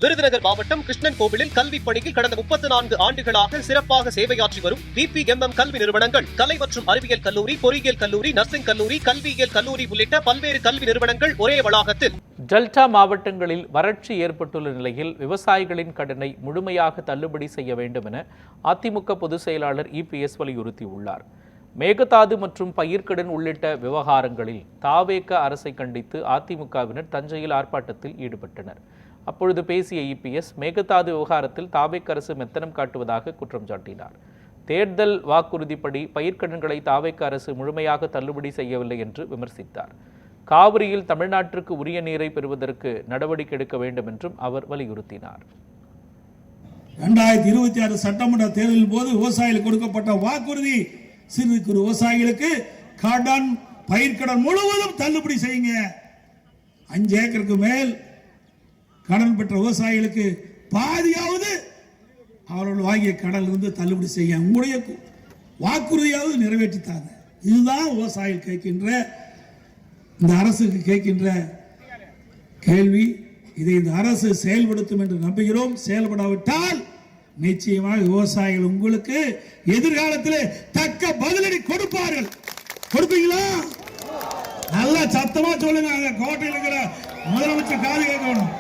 விருதுநகர் மாவட்டம் கிருஷ்ணன் கோவிலில் கல்வி பணியில் கடந்த 34 ஆண்டுகளாக சிறப்பாக சேவையாற்றி வரும் VPMM கல்வி நிறுவனங்கள், கலை மற்றும் அறிவியல் கல்லூரி, பொறியியல் கல்லூரி, நர்சிங் கல்லூரி, கல்வியியல் கல்லூரி உள்ளிட்ட பல்வேறு கல்வி நிறுவனங்கள் ஒரே வளாகத்தில். டெல்டா மாவட்டங்களில் வறட்சி ஏற்பட்டுள்ள நிலையில் விவசாயிகளின் கடனை முழுமையாக தள்ளுபடி செய்ய வேண்டும் என அதிமுக பொதுச் செயலாளர் EPS வலியுறுத்தியுள்ளார். மேகதாது மற்றும் பயிர்க்கடன் உள்ளிட்ட விவகாரங்களில் தாவேக அரசை கண்டித்து அதிமுகவினர் தஞ்சையில் ஆர்ப்பாட்டத்தில் ஈடுபட்டனர். அப்பொழுது பேசிய EPS, மேகதாது விவகாரத்தில் தாவேக அரசு மெத்தனம் காட்டுவதாக குற்றம் சாட்டினார். தேர்தல் வாக்குறுதிப்படி பயிர்க்கடன்களை தாவேக அரசு முழுமையாக தள்ளுபடி செய்யவில்லை என்று விமர்சித்தார். காவிரியில் தமிழ்நாட்டிற்கு உரிய நீரை பெறுவதற்கு நடவடிக்கை எடுக்க வேண்டும் என்றும் அவர் வலியுறுத்தினார். 2026 சட்டமன்ற தேர்தலின் போது விவசாயிகளுக்கு கொடுக்கப்பட்ட வாக்குறுதி, சிறு குறு விவசாயிகளுக்கு கடன், பயிர்க்கடன் முழுவதும் தள்ளுபடி செய்யுங்க. 5 ஏக்கருக்கு மேல் கடன் பெற்ற விவசாயிகளுக்கு பாதியாவது அவர்கள் வாங்கிய கடனில் இருந்து தள்ளுபடி செய்ய உங்களுடைய வாக்குறுதியாவது நிறைவேற்றித்தாங்க. இதுதான் விவசாயிகள் கேட்கின்ற, இந்த அரசுக்கு கேட்கின்ற கேள்வி. இதை இந்த அரசு செயல்படுத்தும் என்று நம்புகிறோம். செயல்படாவிட்டால் நிச்சயமாக விவசாயிகள் உங்களுக்கு எதிர்காலத்தில் தக்க பதிலடி கொடுப்பார்கள். கொடுப்பீங்களா? நல்லா சத்தமா சொல்லுங்க. கோட்டையில் இருக்கிற முதலமைச்சர் காது கேட்கணும்.